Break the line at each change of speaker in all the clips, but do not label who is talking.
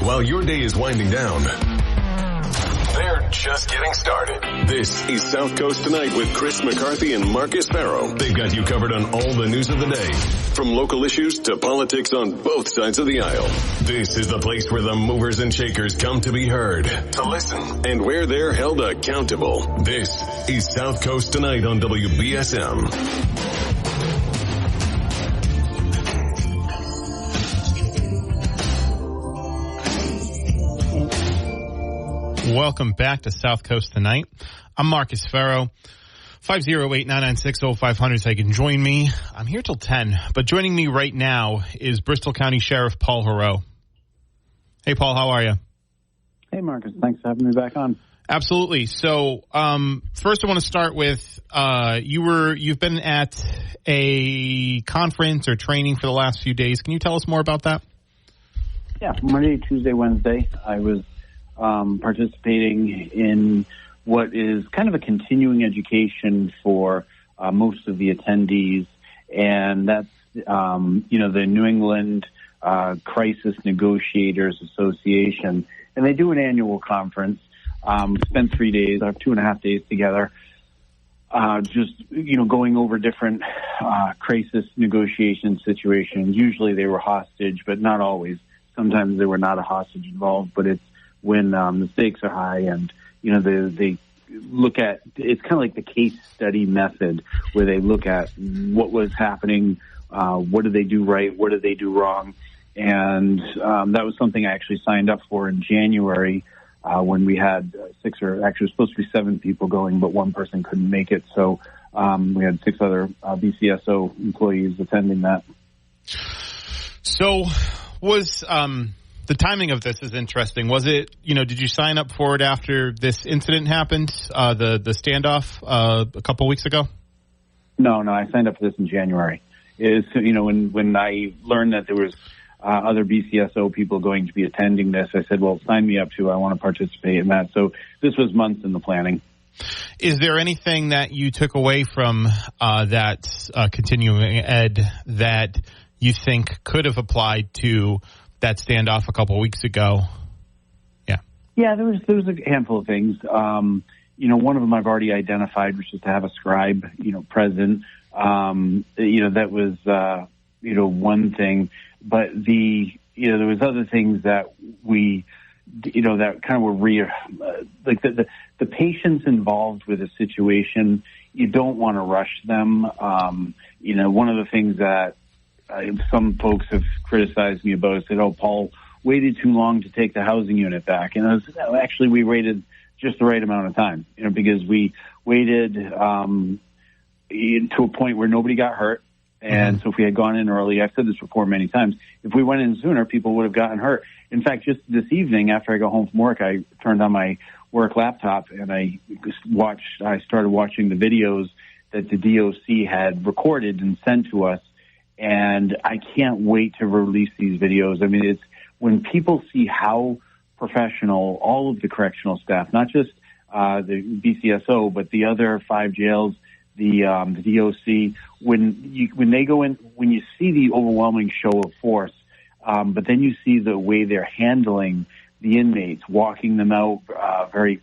while your day is winding down. They're just getting started. This is South Coast Tonight with Chris McCarthy and Marcus Farrow. They've got you covered on all the news of the day, from local issues to politics on both sides of the aisle. This is the place where the movers and shakers come to be heard, to listen, and where they're held accountable. This is South Coast Tonight on WBSM.
Welcome back to South Coast Tonight. I'm Marcus Farrow. 508-996-0500 so you can join me. I'm here till 10, but joining me right now is Bristol County Sheriff Paul Heroux. Hey, Paul, how are you?
Hey, Marcus. Thanks for having me back on.
Absolutely. So, first I want to start with, you've been at a conference or training for the last few days. Can you tell us more about that?
Yeah, Monday, Tuesday, Wednesday, I was participating in what is kind of a continuing education for most of the attendees, and that's the New England Crisis Negotiators Association, and they do an annual conference. Spent 3 days, 2.5 days together, just going over different crisis negotiation situations. Usually they were hostage, but not always. Sometimes there were not a hostage involved, but it's when the stakes are high, and they look at, it's kind of like the case study method, where they look at what was happening, what did they do right, what did they do wrong, and that was something I actually signed up for in January when we had it was supposed to be 7 people going, but one person couldn't make it, so we had 6 other BCSO employees attending that.
So was the timing of this is interesting. Was it, did you sign up for it after this incident happened, the standoff a couple weeks ago?
No, I signed up for this in January. When I learned that there was other BCSO people going to be attending this, I said, well, sign me up too. I want to participate in that. So this was months in the planning.
Is there anything that you took away from that continuing ed that you think could have applied to that standoff a couple of weeks ago? Yeah, there was a handful of things. One of them I've already identified, which is to have a scribe, present. That was, one thing. But there was other things that we, that kind of were like the patients involved with a situation, you don't want to rush them. One of the things that some folks have criticized me about is said, "Oh, Paul waited too long to take the housing unit back." And actually, we waited just the right amount of time, because we waited to a point where nobody got hurt. And so if we had gone in early, I've said this before many times, if we went in sooner, people would have gotten hurt. In fact, just this evening after I got home from work, I turned on my work laptop and I started watching the videos that the DOC had recorded and sent to us. And I can't wait to release these videos. I mean, it's when people see how professional all of the correctional staff, not just the BCSO, but the other 5 jails, the DOC, when they go in, when you see the overwhelming show of force, but then you see the way they're handling the inmates, walking them out very,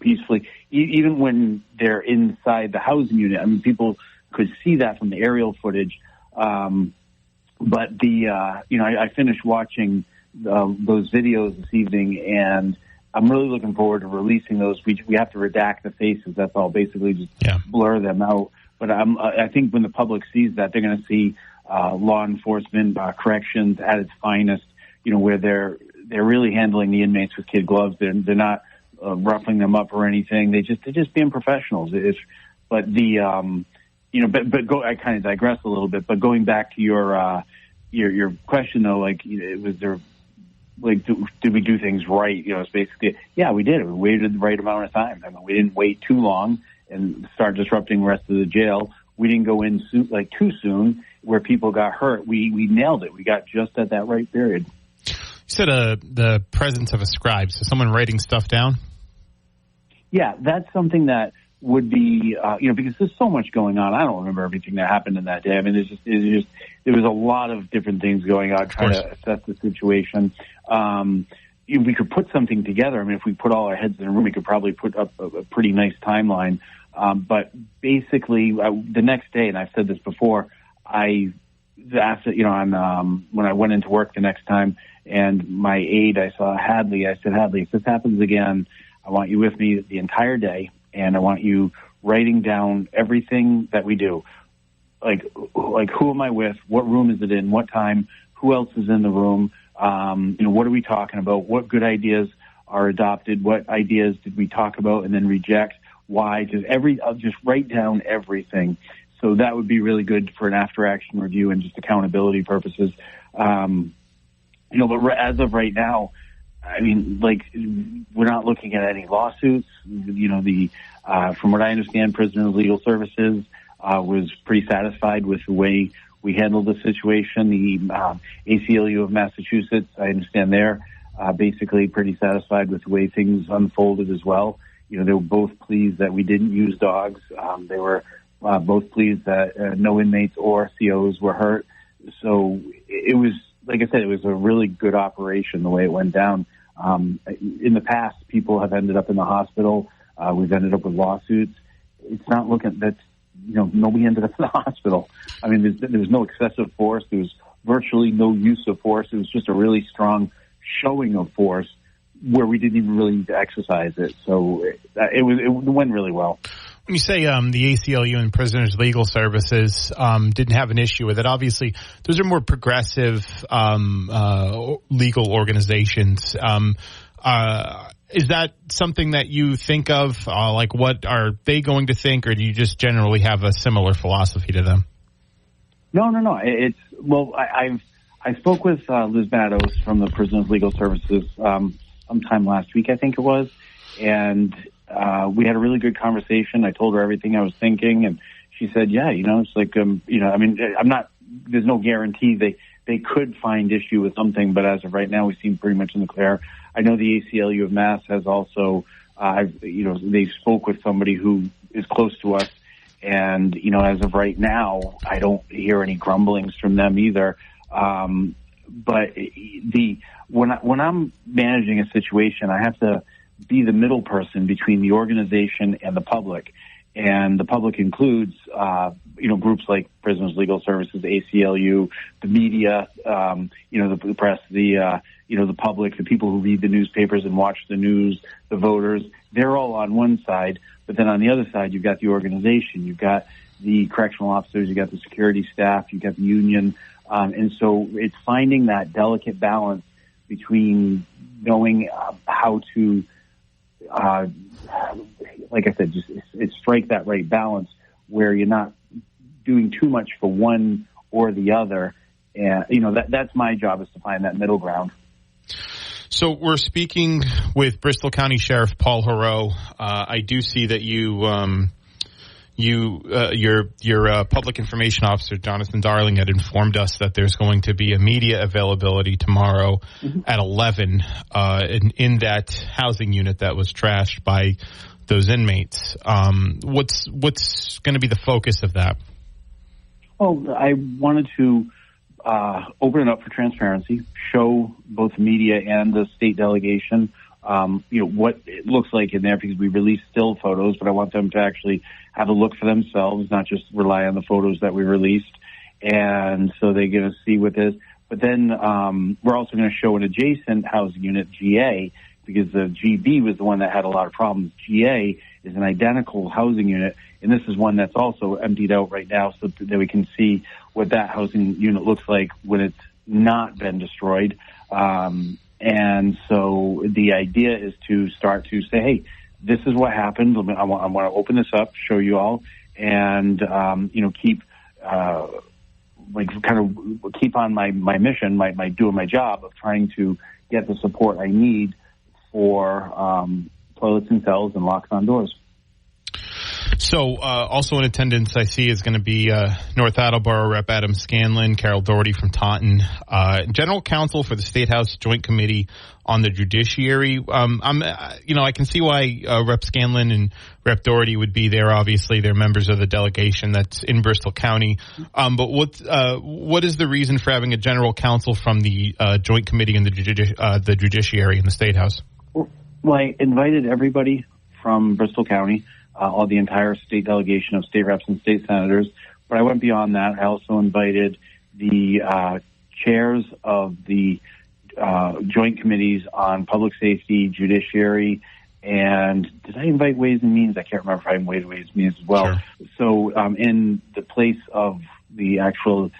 peacefully, even when they're inside the housing unit. I mean, people could see that from the aerial footage. But I finished watching those videos this evening, and I'm really looking forward to releasing those. We have to redact the faces. That's all. Basically, just blur them out. But I think when the public sees that, they're going to see law enforcement, corrections at its finest. Where they're really handling the inmates with kid gloves. They're not roughing them up or anything. They're just being professionals. I kind of digress a little bit, but going back to your question though, did we do things right? It's basically, yeah, we did. We waited the right amount of time. I mean, we didn't wait too long and start disrupting the rest of the jail. We didn't go in too soon where people got hurt. We nailed it. We got just at that right period. You said the presence of a scribe, so someone writing stuff down?
Yeah, that's something that would be, because there's so much going on. I don't remember everything that happened in that day. I mean, there was a lot of different things going on, trying to assess the situation. we could put something together. I mean, if we put all our heads in a room, we could probably put up a pretty nice timeline. But basically, the next day, and I've said this before, I asked, when I went into work the next time, and my aide, I saw Hadley. I said, Hadley, if this happens again, I want you with me the entire day, and I want you writing down everything that we do. Like who am I with? What room is it in? What time? Who else is in the room? What are we talking about? What good ideas are adopted? What ideas did we talk about and then reject? Why? I'll just write down everything. So that would be really good for an after-action review and just accountability purposes. But as of right now, I mean, we're not looking at any lawsuits. From what I understand, Prisoners Legal Services was pretty satisfied with the way we handled the situation. The ACLU of Massachusetts, I understand they're basically pretty satisfied with the way things unfolded as well. They were both pleased that we didn't use dogs. They were both pleased that no inmates or COs were hurt. So it was, like I said, it was a really good operation the way it went down. In the past, people have ended up in the hospital. We've ended up with lawsuits. It's not looking that, nobody ended up in the hospital. I mean, there was no excessive force. There was virtually no use of force. It was just a really strong showing of force where we didn't even really need to exercise it. So it went really well.
When you say the ACLU and Prisoners Legal Services didn't have an issue with it, obviously those are more progressive legal organizations. Is that something that you think of? What are they going to think, or do you just generally have a similar philosophy to them?
No. I spoke with Liz Matos from the Prisoners Legal Services sometime last week, I think it was, and we had a really good conversation. I told her everything I was thinking, and she said, "Yeah, it's like, there's no guarantee they could find issue with something, but as of right now, we seem pretty much in the clear." I know the ACLU of Mass has also, they spoke with somebody who is close to us, and as of right now, I don't hear any grumblings from them either. But when I'm managing a situation, I have to be the middle person between the organization and the public. And the public includes, groups like Prisoners Legal Services, ACLU, the media, the press, the public, the people who read the newspapers and watch the news, the voters. They're all on one side. But then on the other side, you've got the organization. You've got the correctional officers. You've got the security staff. You've got the union. And so it's finding that delicate balance between knowing how to, like I said, it's strike that right balance where you're not doing too much for one or the other. And, that's my job, is to find that middle ground.
So we're speaking with Bristol County Sheriff Paul Heroux. I do see that your public information officer, Jonathan Darling, had informed us that there's going to be a media availability tomorrow at 11 in that housing unit that was trashed by those inmates. What's going to be the focus of that?
Well, I wanted to open it up for transparency, show both the media and the state delegation what it looks like in there, because we release still photos, but I want them to actually have a look for themselves, not just rely on the photos that we released. And so they're going to see what this. But then we're also going to show an adjacent housing unit, GA, because the GB was the one that had a lot of problems. GA is an identical housing unit, and this is one that's also emptied out right now, so that we can see what that housing unit looks like when it's not been destroyed. And so the idea is to start to say, hey, this is what happened. I want to open this up, show you all, and keep keep on my mission, my doing my job of trying to get the support I need for toilets and cells and locks on doors.
So also in attendance, I see, is going to be North Attleboro Rep. Adam Scanlon, Carol Doherty from Taunton, General Counsel for the State House Joint Committee on the Judiciary. I can see why Rep. Scanlon and Rep. Doherty would be there. Obviously, they're members of the delegation that's in Bristol County. But what is the reason for having a General Counsel from the Joint Committee in the Judiciary in the State House?
Well, I invited everybody from Bristol County, all the entire state delegation of state reps and state senators. But I went beyond that. I also invited the chairs of the joint committees on public safety, judiciary, and did I invite Ways and Means? I can't remember if I invited Ways and Means as well.
Sure.
So in the place of the actual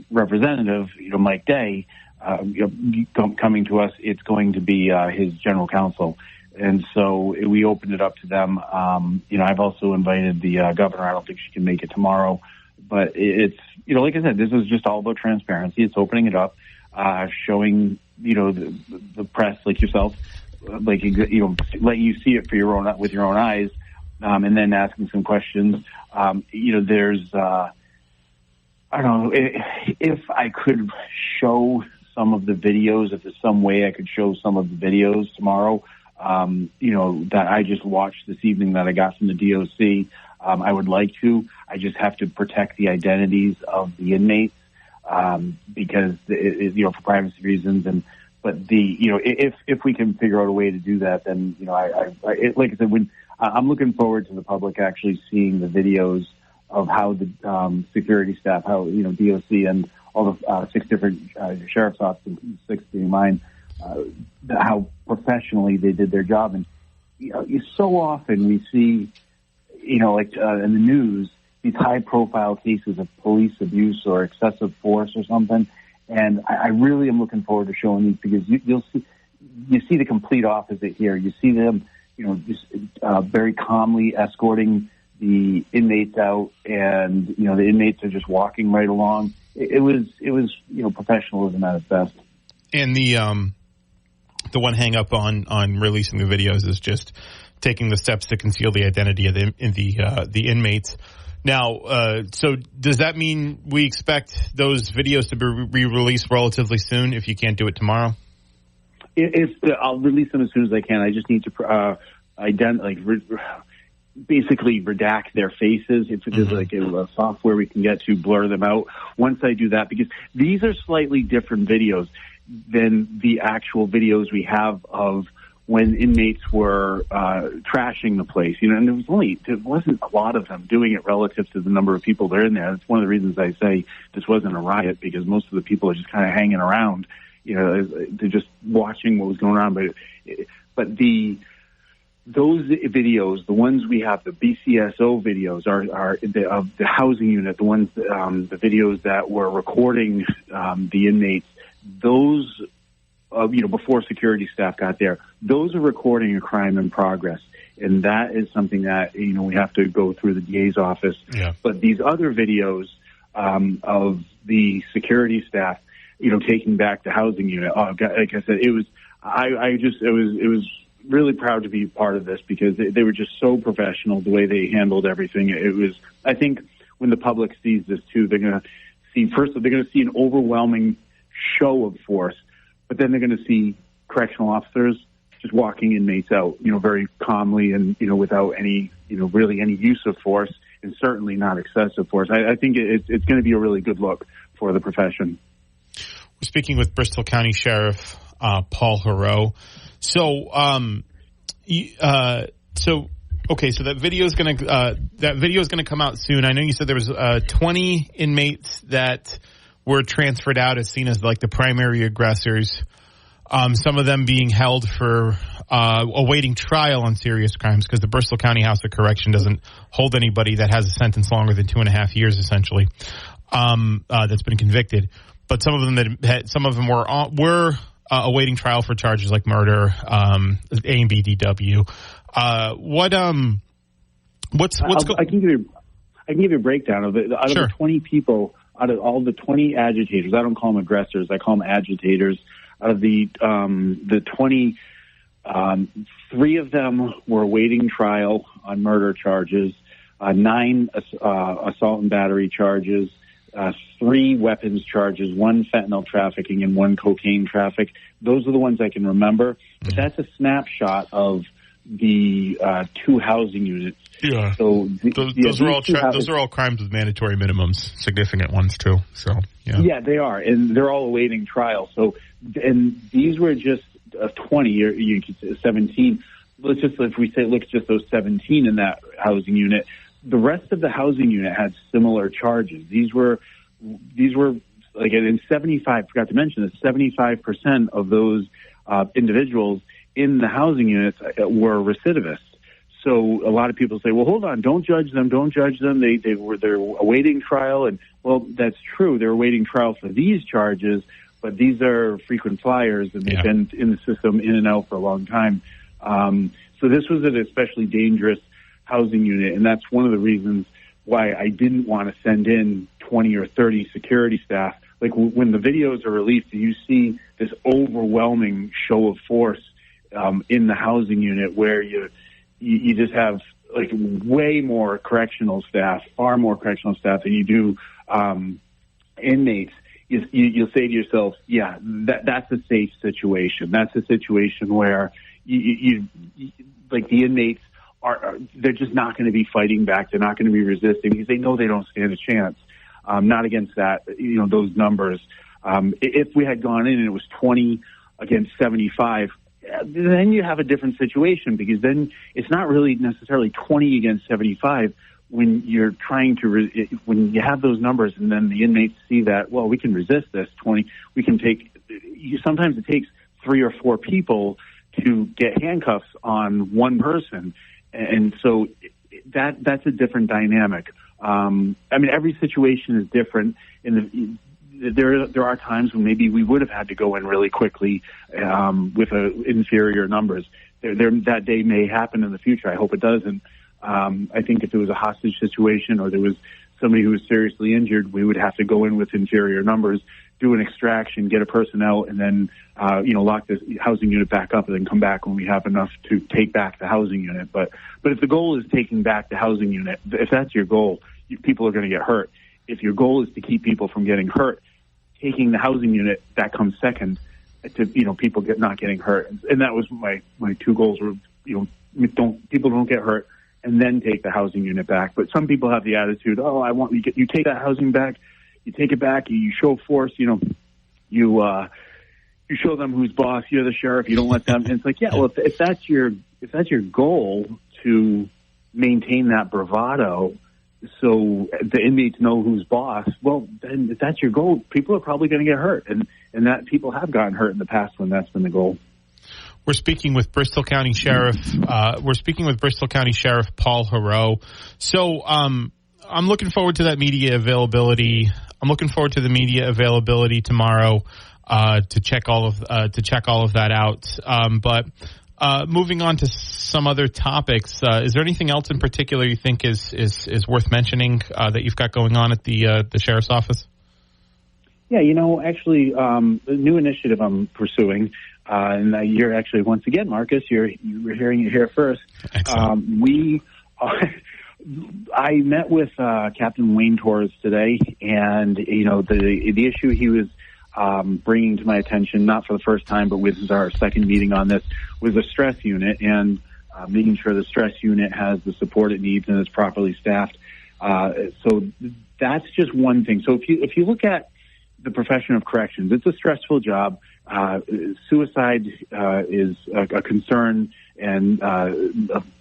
representative, Mike Day, coming to us, it's going to be his general counsel. And so we opened it up to them. I've also invited the governor. I don't think she can make it tomorrow, but it's, like I said, this is just all about transparency. It's opening it up, showing, the press like yourself, letting you see it with your own eyes, and then asking some questions. There's, I don't know if I could show some of the videos, if there's some way I could show some of the videos tomorrow, that I just watched this evening that I got from the DOC. I would like to. I just have to protect the identities of the inmates, because for privacy reasons. But if we can figure out a way to do that, then, like I said, when I'm looking forward to the public actually seeing the videos of how the security staff, how, DOC and all the 6 different sheriff's offices, 6 being mine, how professionally they did their job. And, so often we see, in the news, these high-profile cases of police abuse or excessive force or something. And I really am looking forward to showing these, because you see the complete opposite here. You see them, just very calmly escorting the inmates out, and the inmates are just walking right along. It was professionalism at its best.
And the one hang up on releasing the videos is just taking the steps to conceal the identity of the inmates. Now, so does that mean we expect those videos to be released relatively soon if you can't do it tomorrow?
I'll release them as soon as I can. I just need to basically redact their faces. If there's a software we can get to blur them out. Once I do that, because these are slightly different videos than the actual videos we have of when inmates were trashing the place, and there wasn't a lot of them doing it relative to the number of people that are in there. That's one of the reasons I say this wasn't a riot, because most of the people are just kind of hanging around, they're just watching what was going on. But those videos, the ones we have, the BCSO videos are of the housing unit, the ones, the videos that were recording the inmates, those, before security staff got there, those are recording a crime in progress. And that is something that, we have to go through the DA's office. Yeah. But these other videos of the security staff, taking back the housing unit, like I said, it was really proud to be part of this, because they were just so professional, the way they handled everything. It was, I think when the public sees this too, they're going to see an overwhelming show of force, but then they're going to see correctional officers just walking inmates out, very calmly and, without any, really any use of force, and certainly not excessive force. I think it's going to be a really good look for the profession.
We're speaking with Bristol County Sheriff Paul Heroux. So that video is going to come out soon. I know you said there was 20 inmates that were transferred out as seen as like the primary aggressors. Some of them being held for awaiting trial on serious crimes, because the Bristol County House of Correction doesn't hold anybody that has a sentence longer than 2.5 years, essentially, that's been convicted. But some of them were awaiting trial for charges like murder, A and B DW. I
can give you a breakdown of it. Out of the 20 people, out of all the 20 agitators, I don't call them aggressors, I call them agitators. Out of the 20, 3 of them were awaiting trial on murder charges. 9 assault and battery charges, 3 weapons charges, 1 fentanyl trafficking, and 1 cocaine traffic. Those are the ones I can remember. But that's a snapshot of the 2 housing units.
Yeah.
So
those are all crimes with mandatory minimums, significant ones too. So
yeah, they are, and they're all awaiting trial. So, and these were just 20 or 17. If we say look at just those 17 in that housing unit, the rest of the housing unit had similar charges. These were like in 75. Forgot to mention that 75% of those individuals in the housing units were recidivists. So a lot of people say, well, hold on, don't judge them. They're awaiting trial. And well, that's true. They're awaiting trial for these charges, but these are frequent flyers and they've been in the system in and out for a long time. So this was an especially dangerous housing unit. And that's one of the reasons why I didn't want to send in 20 or 30 security staff. Like when the videos are released, you see this overwhelming show of force in the housing unit where you just have like way more correctional staff, far more correctional staff than you do inmates. You'll say to yourself, yeah, that's a safe situation. That's a situation where you like the inmates they're just not going to be fighting back. They're not going to be resisting because they know they don't stand a chance. Not against that, those numbers. If we had gone in and it was 20 against 75, then you have a different situation because then it's not really necessarily 20 against 75 when you're trying to when you have those numbers and then the inmates see that, well, we can resist this 20. We can sometimes it takes 3 or 4 people to get handcuffs on one person. And so that's a different dynamic. Every situation is different. There are times when maybe we would have had to go in really quickly with inferior numbers. That day may happen in the future. I hope it doesn't. I think if it was a hostage situation or there was somebody who was seriously injured, we would have to go in with inferior numbers, do an extraction, get a person out, and then lock the housing unit back up and then come back when we have enough to take back the housing unit. But if the goal is taking back the housing unit, if that's your goal, people are going to get hurt. If your goal is to keep people from getting hurt, taking the housing unit, that comes second to, people not getting hurt. And that was my 2 goals were, people don't get hurt and then take the housing unit back. But some people have the attitude, I want you take that housing back, you take it back, you show force, you show them who's boss, you're the sheriff, you don't let them. And it's like, yeah, well, if that's your goal to maintain that bravado, so the inmates know who's boss, well, then if that's your goal, people are probably going to get hurt. And that people have gotten hurt in the past when that's been the goal.
We're speaking with Bristol County Sheriff. Paul Heroux. So I'm looking forward to that media availability. I'm looking forward to the media availability tomorrow to check all of that out. But moving on to some other topics, is there anything else in particular you think is worth mentioning that you've got going on at the sheriff's office?
Yeah, actually, the new initiative I'm pursuing, and you're actually, once again, Marcus, you're hearing it here first. I met with Captain Wayne Torres today, and the issue he was bringing to my attention, not for the first time, but with our second meeting on this, was a stress unit and making sure the stress unit has the support it needs and is properly staffed. So that's just one thing. So if you look at the profession of corrections, it's a stressful job. Suicide is a concern, and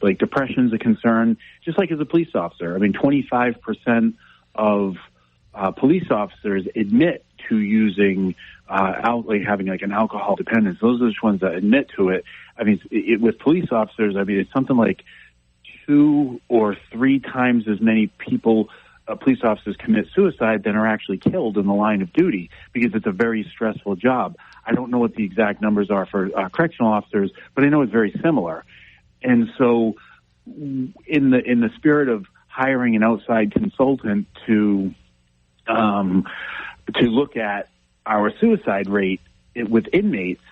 like depression is a concern, just like as a police officer. 25% of police officers admit to using having like an alcohol dependence. Those are the ones that admit to it. With police officers, it's something like 2 or 3 times as many people, police officers, commit suicide than are actually killed in the line of duty, because it's a very stressful job. I don't know what the exact numbers are for correctional officers, but I know it's very similar. And so in the spirit of hiring an outside consultant to look at our suicide rate with inmates,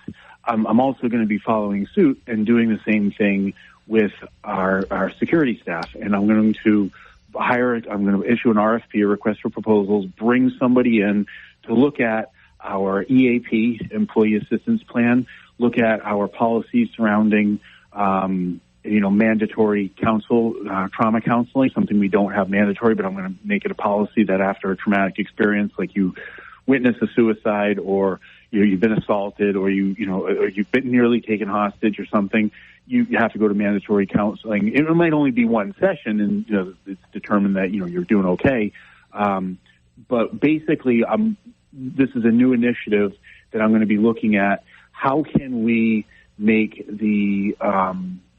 I'm also going to be following suit and doing the same thing with our security staff. And I'm going to I'm going to issue an RFP, a request for proposals, bring somebody in to look at our EAP, Employee Assistance Plan, look at our policies surrounding, mandatory trauma counseling, something we don't have mandatory, but I'm going to make it a policy that after a traumatic experience, like you witness a suicide or you've been assaulted or you've been nearly taken hostage or something, you have to go to mandatory counseling. It might only be one session, and it's determined that you're doing okay. But basically, this is a new initiative that I'm going to be looking at. How can we make the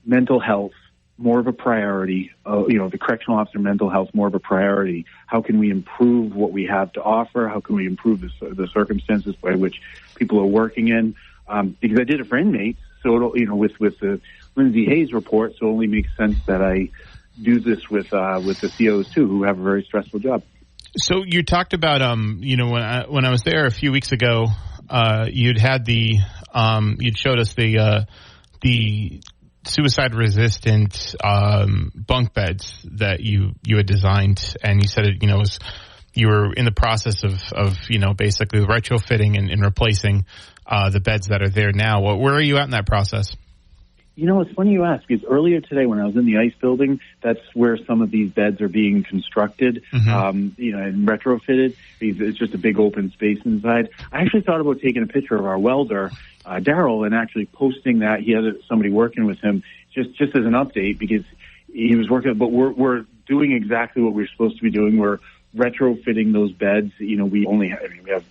mental health more of a priority? The correctional officer mental health more of a priority. How can we improve what we have to offer? How can we improve the circumstances by which people are working in? Because I did it for inmates, so it'll, with the Lindsay Hayes report, so it only makes sense that I do this with the COs too, who have a very stressful job.
So you talked about when I was there a few weeks ago, you'd showed us the suicide resistant bunk beds that you had designed, and you said you were in the process of basically retrofitting and replacing the beds that are there now. Where are you at in that process?
It's funny you ask, because earlier today when I was in the ICE building, that's where some of these beds are being constructed, and retrofitted. It's just a big open space inside. I actually thought about taking a picture of our welder, Daryl, and actually posting that. He had somebody working with him just as an update, because he was working, but we're doing exactly what we're supposed to be doing. We're retrofitting those beds. We have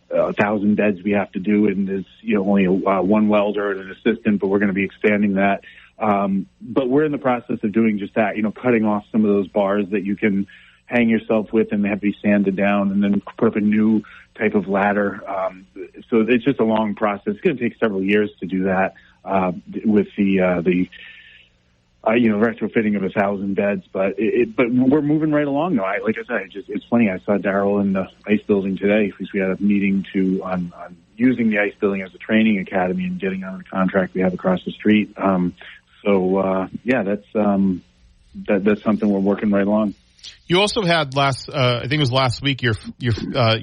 1,000 beds we have to do, and there's only one welder and an assistant, but we're going to be expanding that. But we're in the process of doing just that, cutting off some of those bars that you can hang yourself with, and they have to be sanded down, and then put up a new type of ladder. So it's just a long process. It's going to take several years to do that with the retrofitting of 1,000 beds, but we're moving right along. Though, like I said, it's funny. I saw Daryl in the ICE building today because we had a meeting on using the ICE building as a training academy and getting on the contract we have across the street. That's something we're working right along.
You also had I think it was last week, your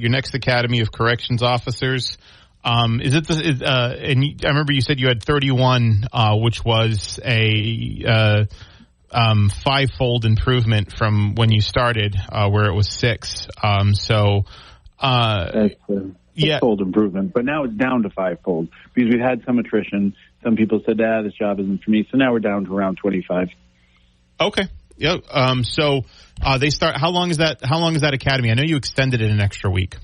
next Academy of Corrections Officers. Is it and I remember you said you had 31, which was a 5-fold improvement from when you started, where it was 6. That's a 6-fold improvement, but now it's down to 5-fold because we've had some attrition. Some people said, this job isn't for me. So now we're down to around 25. Okay. Yeah. They start. How long is that academy? I know you extended it an extra week.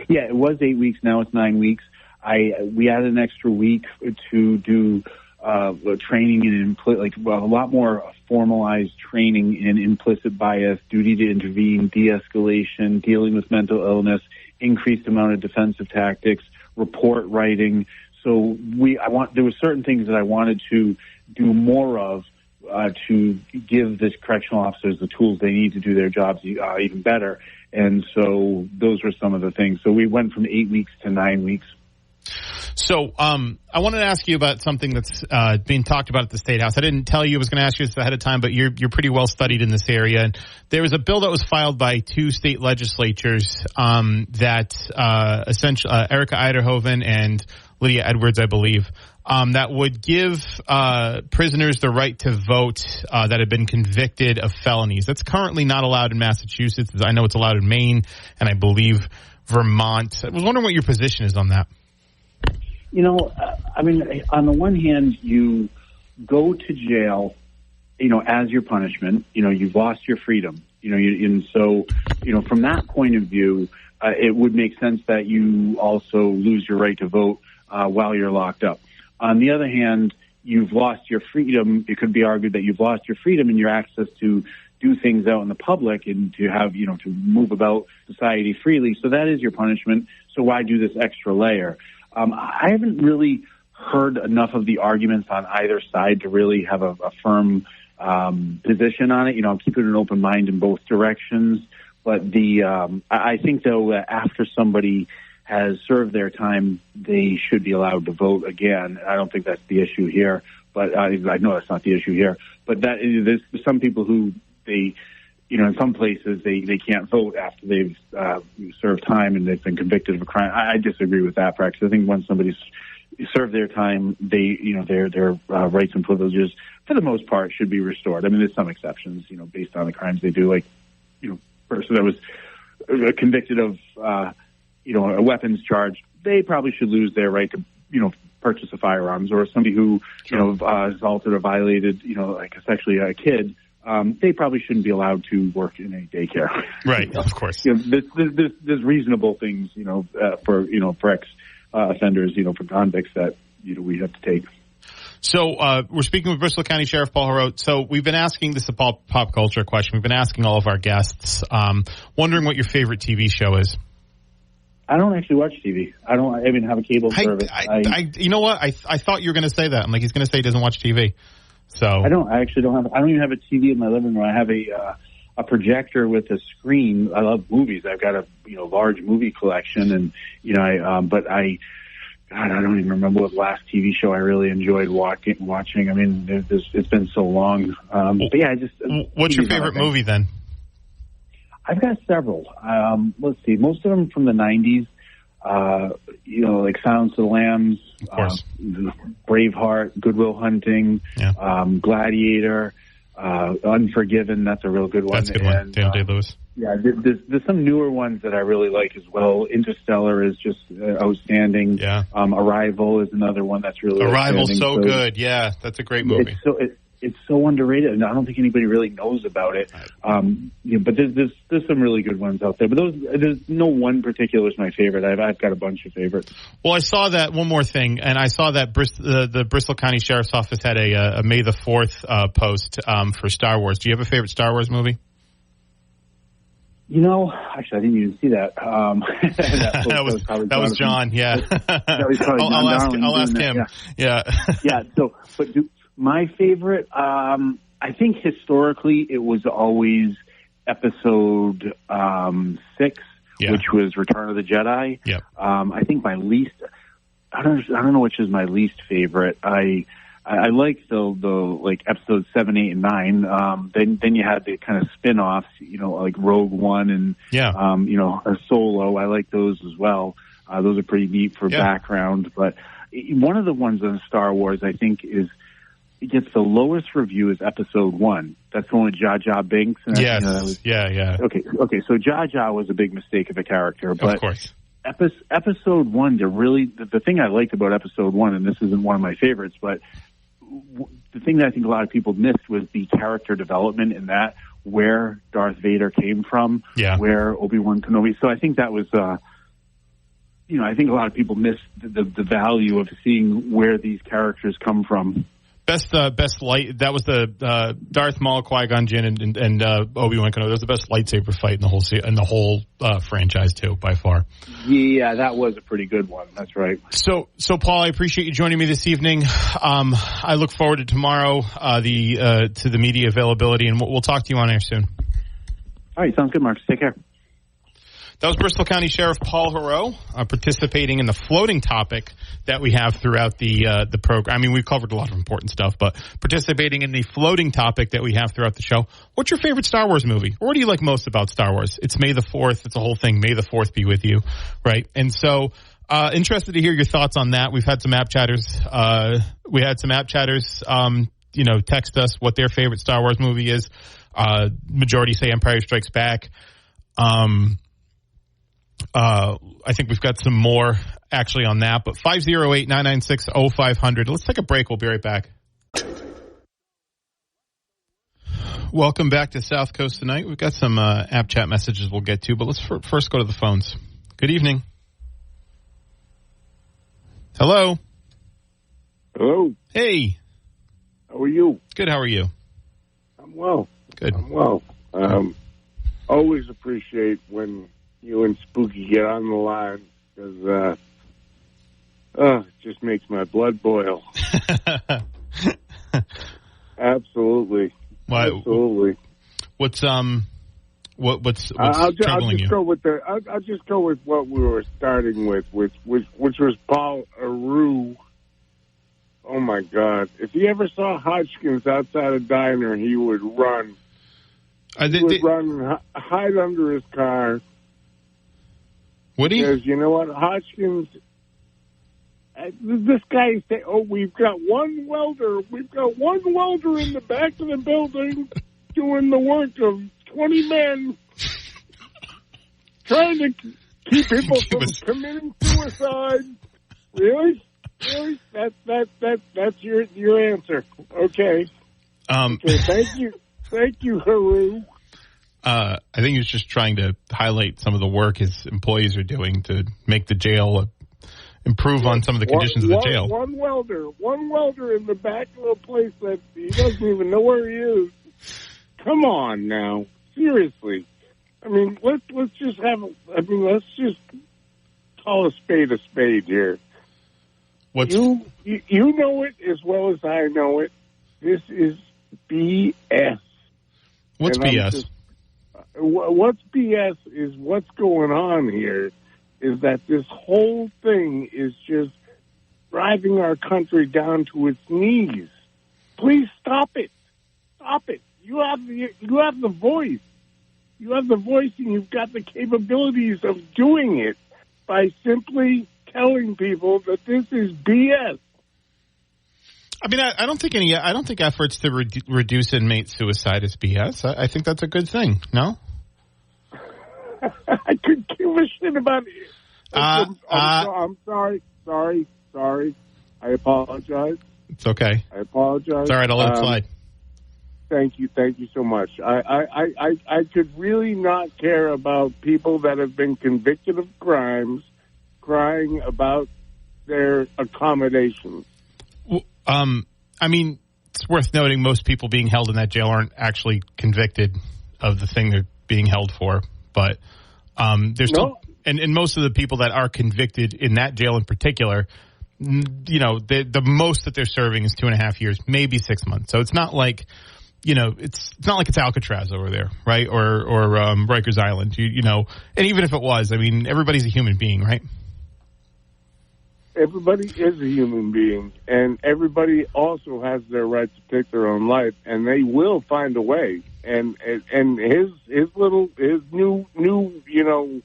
Yeah, it was 8 weeks. Now it's 9 weeks. We added an extra week to do training in a lot more formalized training in implicit bias, duty to intervene, de-escalation, dealing with mental illness, increased amount of defensive tactics, report writing. So there were certain things that I wanted to do more of to give the correctional officers the tools they need to do their jobs even better. And so those were some of the things. So we went from 8 weeks to 9 weeks.
So I wanted to ask you about something that's being talked about at the State House. I didn't tell you I was going to ask you this ahead of time, but you're pretty well studied in this area. And there was a bill that was filed by 2 state legislatures that essentially Erica Eiderhoven and Lydia Edwards, I believe, that would give prisoners the right to vote that have been convicted of felonies. That's currently not allowed in Massachusetts. I know it's allowed in Maine and I believe Vermont. I was wondering what your position is on that.
On the one hand, you go to jail, as your punishment. You've lost your freedom. And so, from that point of view, it would make sense that you also lose your right to vote while you're locked up. On the other hand, you've lost your freedom. It could be argued that you've lost your freedom and your access to do things out in the public and to have, to move about society freely. So that is your punishment. So why do this extra layer? I haven't really heard enough of the arguments on either side to really have a firm position on it. I'm keeping an open mind in both directions. But I think, though, that after somebody has served their time, they should be allowed to vote again. I don't think that's the issue here, but I know that's not the issue here. But there's some people who they in some places they can't vote after they've served time and they've been convicted of a crime. I disagree with that practice. I think when somebody's served their time, their rights and privileges, for the most part, should be restored. I mean, there's some exceptions, based on the crimes they do. Like, person that was convicted of, a weapons charge, they probably should lose their right to, purchase a firearms, or somebody who, assaulted or violated, like especially a kid. They probably shouldn't be allowed to work in a daycare.
Right, of course.
There's reasonable things, for ex-offenders, for convicts that, we have to take.
So we're speaking with Bristol County Sheriff Paul Heroux. So we've been asking this a pop culture question. We've been asking all of our guests, wondering what your favorite TV show is.
I don't actually watch TV. I even have a cable service.
You know what? I thought you were going to say that. I'm like, he's going to say he doesn't watch TV. So
I don't even have a TV in my living room. I have a projector with a screen. I love movies. I've got a large movie collection, and I don't even remember what last TV show I really enjoyed watching. I mean, it's been so long. But yeah,
What's your favorite movie then?
I've got several. Let's see. Most of them from the 90s. Like Silence of the Lambs, Braveheart, Good Will Hunting, Gladiator, Unforgiven. That's a real good one.
That's a good one. Daniel Day-Lewis.
Yeah, there's some newer ones that I really like as well. Interstellar is just outstanding.
Yeah.
Arrival is another one that's really
Arrival's so good. Yeah, that's a great movie.
It's so underrated, and I don't think anybody really knows about it. But there's some really good ones out there. But there's no one particular is my favorite. I've got a bunch of favorites.
Well, I saw that one more thing, and I saw that the Bristol County Sheriff's Office had a May the 4th post for Star Wars. Do you have a favorite Star Wars movie?
Actually, I didn't even see that.
that was John. Yeah,
that was probably John
I'll ask him.
Yeah. Yeah. So, but my favorite, I think historically it was always Episode 6, which was Return of the Jedi.
Yep.
I think my least, I don't know which is my least favorite. I like the like episodes 7, 8, and 9. Then you had the kind of spin-offs, like Rogue One and or Solo. I like those as well. Those are pretty neat for background. But one of the ones on Star Wars, I think, it gets the lowest review is Episode 1. That's the one with Jar Jar Binks. And
yes. Yeah.
Okay. So Jar Jar was a big mistake of a character, but
of course.
Episode 1, the thing I liked about Episode 1, and this isn't one of my favorites, but the thing that I think a lot of people missed was the character development in that, where Darth Vader came from, where Obi-Wan Kenobi. So I think that was, I think a lot of people missed the value of seeing where these characters come from.
Best light. That was the Darth Maul, Qui-Gon Jinn, and Obi-Wan Kenobi. That was the best lightsaber fight in the whole franchise too, by far.
Yeah, that was a pretty good one. That's right.
So Paul, I appreciate you joining me this evening. I look forward to tomorrow, to the media availability, and we'll talk to you on air soon.
All right, sounds good, Mark. Take care.
That was Bristol County Sheriff Paul Heroux participating in the floating topic that we have throughout the program. I mean, we've covered a lot of important stuff, but participating in the floating topic that we have throughout the show. What's your favorite Star Wars movie? Or what do you like most about Star Wars? It's May the 4th. It's a whole thing. May the 4th be with you, right? And so interested to hear your thoughts on that. We've had some app chatters. Text us what their favorite Star Wars movie is. Majority say Empire Strikes Back. I think we've got some more actually on that, but 508-996-0500. Let's take a break. We'll be right back. Welcome back to South Coast Tonight. We've got some app chat messages we'll get to, but let's first go to the phones. Good evening. Hello.
Hello.
Hey.
How are you?
Good. How are you?
I'm well.
Good.
I'm well. Always appreciate when you and Spooky get on the line because it just makes my blood boil. Absolutely.
Why?
Absolutely.
What's troubling you?
I'll just go with what we were starting with, which was Paul Heroux. Oh my God! If he ever saw Hodgkins outside a diner, he would run. He would run and hide under his car.
Would he?
Because you know what, Hodgkins, this guy say, "Oh, we've got one welder. We've got one welder in the back of the building doing the work of 20 men, trying to keep people from committing suicide." Really? Really? That's your answer. Okay. Okay. Thank you, Heroux.
I think he was just trying to highlight some of the work his employees are doing to make the jail improve on some of the conditions of the jail.
One welder in the back of a place that he doesn't even know where he is. Come on now, seriously. I mean, let's just call a spade here. You know it as well as I know it. This is BS.
What's BS?
What's BS is what's going on here is that this whole thing is just driving our country down to its knees. Please stop it. Stop it. You have the voice. You have the voice and you've got the capabilities of doing it by simply telling people that this is BS.
I mean, I don't think efforts to reduce inmate suicide is BS. I think that's a good thing. No?
I couldn't give a shit about it. I'm sorry. I apologize.
It's okay.
I apologize.
It's all right. I'll let it slide.
Thank you so much. I could really not care about people that have been convicted of crimes crying about their accommodations.
I mean, it's worth noting most people being held in that jail aren't actually convicted of the thing they're being held for. But there's still, and most of the people that are convicted in that jail in particular, you know, the most that they're serving is 2.5 years, maybe 6 months. So it's not like, you know, it's not like it's Alcatraz over there, right? Or Rikers Island, you know. And even if it was, I mean, everybody's a human being, right?
Everybody is a human being, and everybody also has their right to take their own life, and they will find a way. And his new you know,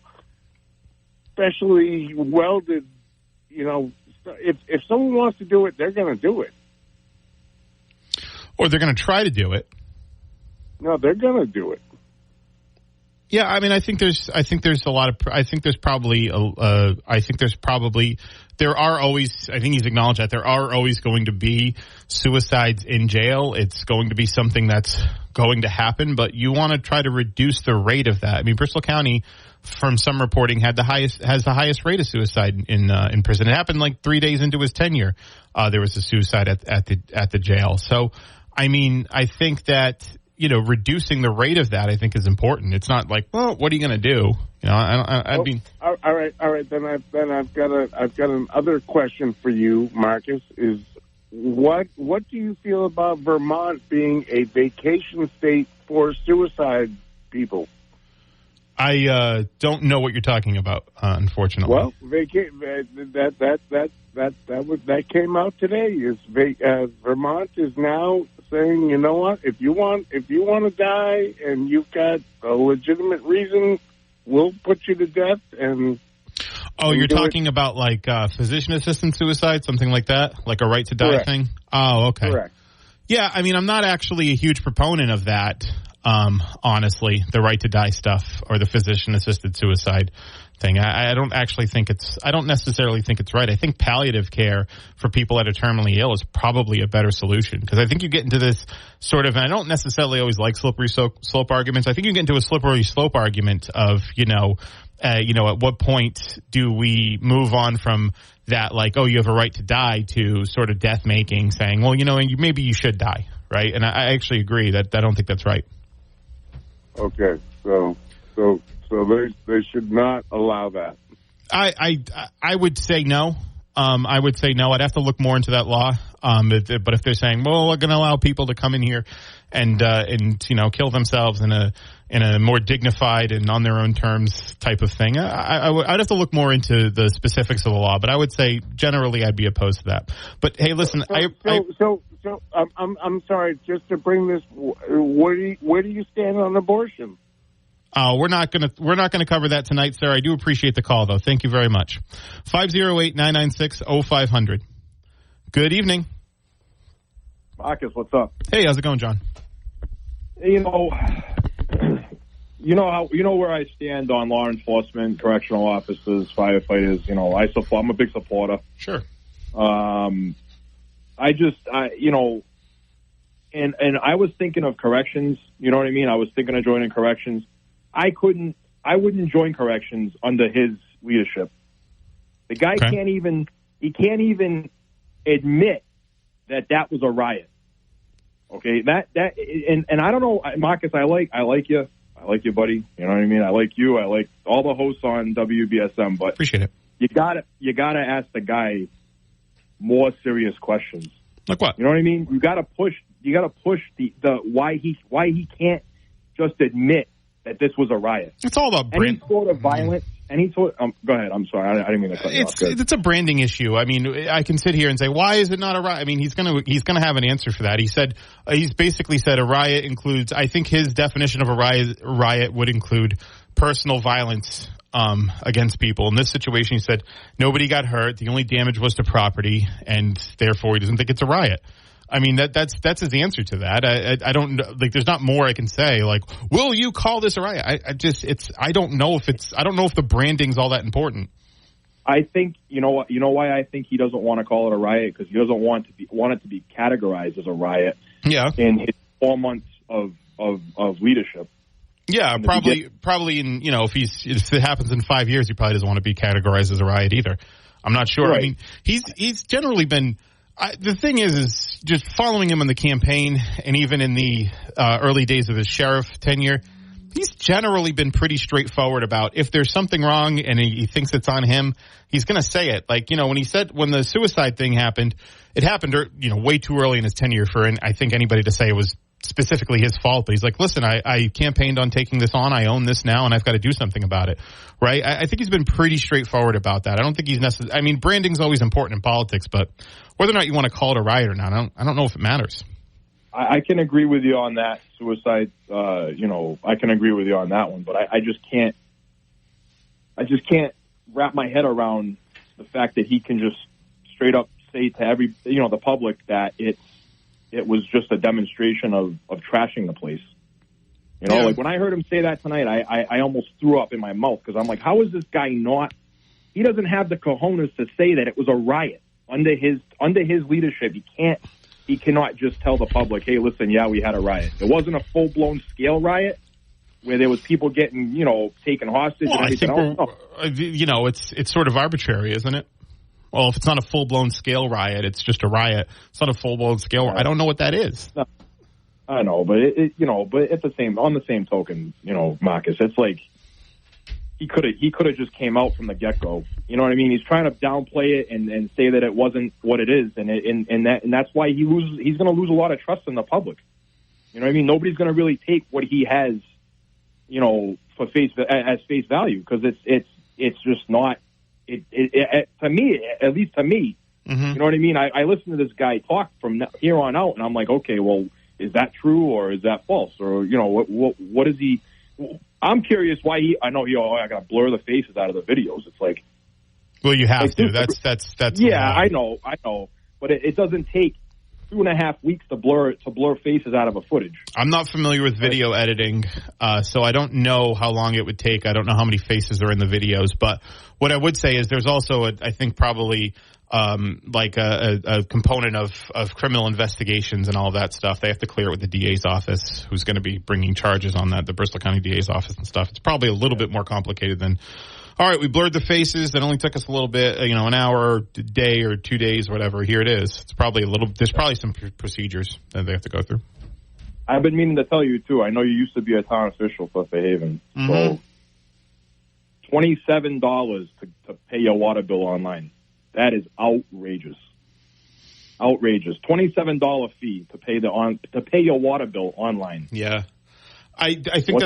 specially welded, you know, if someone wants to do it, they're going to do it.
Or they're going to try to do it.
No, they're going to do it.
Yeah, I mean, I think there's he's acknowledged that there are always going to be suicides in jail. It's going to be something that's going to happen, but you want to try to reduce the rate of that. I mean, Bristol County, from some reporting, has the highest rate of suicide in prison. It happened like 3 days into his tenure. There was a suicide at the jail. So, I mean, I think that, you know, reducing the rate of that, I think, is important. It's not like, well, what are you going to do? You know, I mean,
all right. Then I've got another question for you, Marcus. Is what do you feel about Vermont being a vacation state for suicide people?
I don't know what you're talking about, unfortunately.
Well, that came out today. Vermont is now saying, you know what, if you want to die and you've got a legitimate reason, we'll put you to death. And
you're talking about like physician assisted suicide, something like that, like a right to die thing. Oh, okay.
Correct.
Yeah, I mean, I'm not actually a huge proponent of that. Honestly, the right to die stuff or the physician assisted suicide thing. I don't necessarily think it's right. I think palliative care for people that are terminally ill is probably a better solution, because I think you get into this sort of, and I don't necessarily always like slippery slope arguments. I think you get into a slippery slope argument of, at what point do we move on from that, like, oh, you have a right to die, to sort of death making, saying, well, maybe you should die, right? And I actually agree that I don't think that's right.
Okay, so they should not allow that.
I would say no. I would say no. I'd have to look more into that law. But if they're saying, well, we're going to allow people to come in here and kill themselves in a more dignified and on their own terms type of thing, I'd have to look more into the specifics of the law. But I would say generally I'd be opposed to that. But hey, listen,
So I'm sorry. Just to bring this, where do you stand on abortion?
We're not gonna cover that tonight, sir. I do appreciate the call, though. Thank you very much. 508-996-0500. Good evening,
Marcus. What's up?
Hey, how's it going, John?
You know where I stand on law enforcement, correctional officers, firefighters. You know, I'm a big supporter.
Sure.
And I was thinking of corrections. You know what I mean? I was thinking of joining corrections. I wouldn't join corrections under his leadership. The guy can't even admit that was a riot. Okay, and I don't know, Marcus. I like you. I like you, buddy. You know what I mean? I like you. I like all the hosts on WBSM. But
appreciate it.
You gotta ask the guy more serious questions.
Like what?
You know what I mean? You gotta push the why he can't just admit that this was a riot.
It's all about brand.
Any sort of violence. Go ahead. I'm sorry. I didn't mean to cut you off.
It's a branding issue. I mean, I can sit here and say, why is it not a riot? I mean, he's gonna have an answer for that. He's basically said a riot includes. I think his definition of a riot would include personal violence against people. In this situation, he said nobody got hurt. The only damage was to property, and therefore he doesn't think it's a riot. I mean, that's his answer to that. I don't like. There's not more I can say. Like, will you call this a riot? I don't know if the branding's all that important.
I think you know why I think he doesn't want to call it a riot, because he doesn't want it to be categorized as a riot.
Yeah.
In his 4 months of leadership.
Yeah, probably in if it happens in 5 years, he probably doesn't want to be categorized as a riot either. I'm not sure. Right. I mean, he's generally been. The thing is just following him in the campaign and even in the early days of his sheriff tenure, he's generally been pretty straightforward about if there's something wrong and he thinks it's on him, he's going to say it. Like, when the suicide thing happened, it happened, way too early in his tenure for, I think, anybody to say it was specifically his fault. But he's like, listen, I campaigned on taking this on. I own this now, and I've got to do something about it. Right? I think he's been pretty straightforward about that. I don't think he's necessarily. I mean, branding's always important in politics, but whether or not you want to call it a riot or not, I don't know if it matters.
I can agree with you on that suicide. I can agree with you on that one, but I just can't wrap my head around the fact that he can just straight up say to the public that it was just a demonstration of trashing the place. Like when I heard him say that tonight, I almost threw up in my mouth, because I'm like, how is this guy not? He doesn't have the cojones to say that it was a riot under his leadership. He cannot just tell the public, hey, listen, yeah, we had a riot. It wasn't a full blown scale riot where there was people getting taken hostage.
Well,
and everything
else. It's sort of arbitrary, isn't it? Well, if it's not a full blown scale riot, it's just a riot. It's not a full blown scale. Yeah. I don't know what that is.
No. I know, but but at on the same token, Marcus, it's like he could have just came out from the get go. You know what I mean? He's trying to downplay it and say that it wasn't what it is, and that's why he's going to lose a lot of trust in the public. You know what I mean? Nobody's going to really take what he has, for face value, because it's just not. To me, at least to me,
mm-hmm.
You know what I mean? I listen to this guy talk from here on out, and I'm like, okay, well, is that true or is that false? Or, what is he? I'm curious why I got to blur the faces out of the videos. It's like,
well, you have to. That's.
Yeah, I know. But it doesn't take 2.5 weeks to blur faces out of a footage.
I'm not familiar with video editing, so I don't know how long it would take. I don't know how many faces are in the videos. But what I would say is there's also, I think, probably like a component of criminal investigations and all of that stuff. They have to clear it with the DA's office, who's going to be bringing charges on that, the Bristol County DA's office and stuff. It's probably a little bit more complicated than, all right, we blurred the faces. That only took us a little bit, an hour, or a day, or 2 days, whatever. Here it is. It's probably there's probably some procedures that they have to go through.
I've been meaning to tell you, too. I know you used to be a town official for Fairhaven.
Mm-hmm.
So $27 to pay your water bill online. That is outrageous. Outrageous. $27 fee to pay your water bill online.
Yeah. I think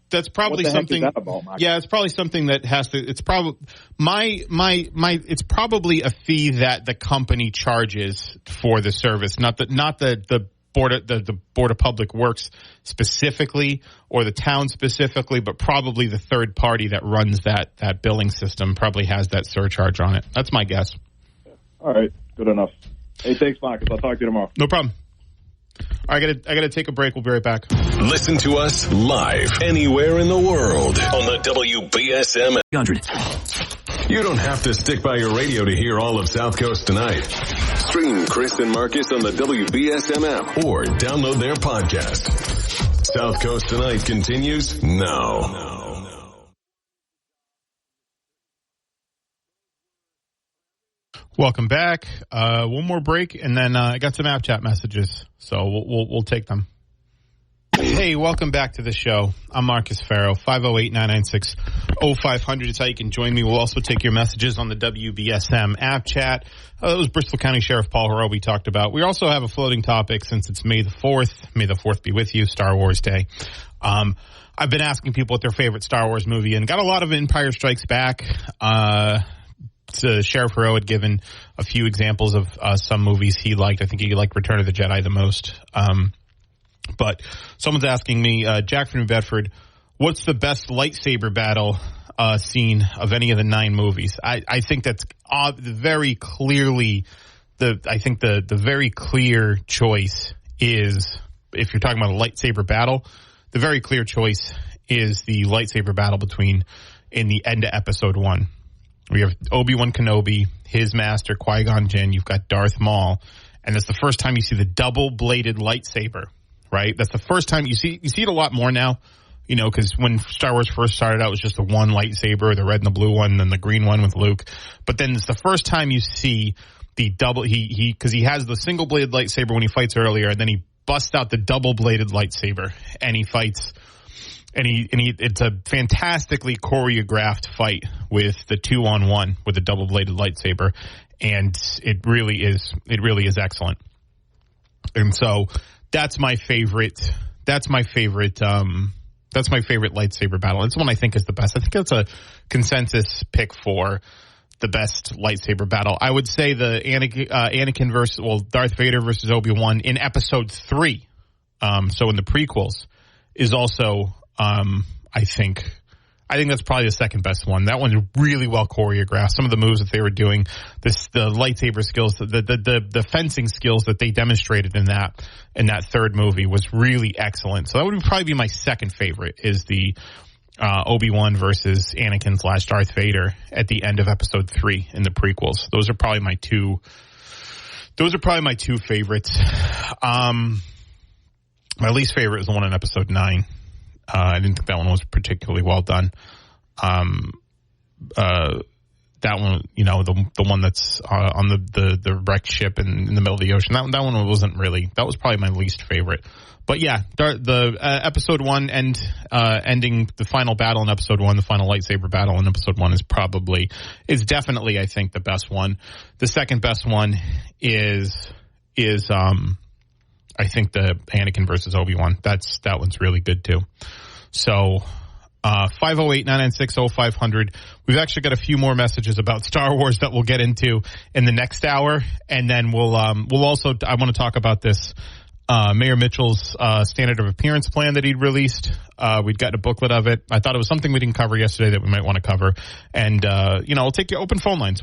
that's probably something.
That about, Mark?
Yeah, it's probably something that has to. It's probably It's probably a fee that the company charges for the service, not the Board of Public Works specifically or the town specifically, but probably the third party that runs that billing system probably has that surcharge on it. That's my guess.
All right, good enough. Hey, thanks, Marcus. I'll talk to you tomorrow.
No problem. I gotta take a break. We'll be right back.
Listen to us live anywhere in the world on the WBSM 100. You don't have to stick by your radio to hear all of South Coast Tonight. Stream Chris and Marcus on the WBSM app or download their podcast. South Coast Tonight continues now.
Welcome back. One more break, and then I got some app chat messages, so we'll take them. Hey, welcome back to the show. I'm Marcus Farrow. 508-996-0500 is how you can join me. We'll also take your messages on the WBSM app chat. That was Bristol County Sheriff Paul Heroux we talked about. We also have a floating topic since it's May the 4th. May the 4th be with you, Star Wars Day. I've been asking people what their favorite Star Wars movie, and got a lot of Empire Strikes Back. Sheriff Heroux had given a few examples of some movies he liked. I think he liked Return of the Jedi the most. But someone's asking me, Jack from New Bedford, what's the best lightsaber battle scene of any of the 9 movies? I think that's very clearly the very clear choice is, if you're talking about a lightsaber battle, the very clear choice is the lightsaber battle in the end of Episode 1. We have Obi-Wan Kenobi, his master, Qui-Gon Jinn. You've got Darth Maul. And that's the first time you see the double-bladed lightsaber, right? That's the first time you see it a lot more now, because when Star Wars first started out, it was just the one lightsaber, the red and the blue one, and then the green one with Luke. But then it's the first time you see the double, because he has the single-bladed lightsaber when he fights earlier, and then he busts out the double-bladed lightsaber, and he fights. And it's a fantastically choreographed fight with the 2-on-1 with a double-bladed lightsaber, and it really is excellent. And so that's my favorite lightsaber battle. It's one I think is the best. I think that's a consensus pick for the best lightsaber battle. I would say the Anakin Darth Vader versus Obi-Wan in Episode 3. So in the prequels is also. I think that's probably the second best one. That one's really well choreographed. Some of the moves that they were doing, the lightsaber skills, the fencing skills that they demonstrated in that third movie was really excellent. So that would probably be my second favorite, is the Obi-Wan versus Anakin / Darth Vader at the end of Episode 3 in the prequels. Those are probably my two favorites. My least favorite is the one in Episode 9. I didn't think that one was particularly well done. That one, the one that's on the wrecked ship in the middle of the ocean. That one wasn't really. That was probably my least favorite. But yeah, the Episode 1 ending the final battle in Episode 1, the final lightsaber battle in Episode 1 is definitely, I think, the best one. The second best one is I think the Anakin versus Obi-Wan. That one's really good too. So 508-996-0500. We've actually got a few more messages about Star Wars that we'll get into in the next hour, and then we'll also, I want to talk about this Mayor Mitchell's standard of appearance plan that he'd released. We'd gotten a booklet of it. I thought it was something we didn't cover yesterday that we might want to cover, and we'll take your open phone lines.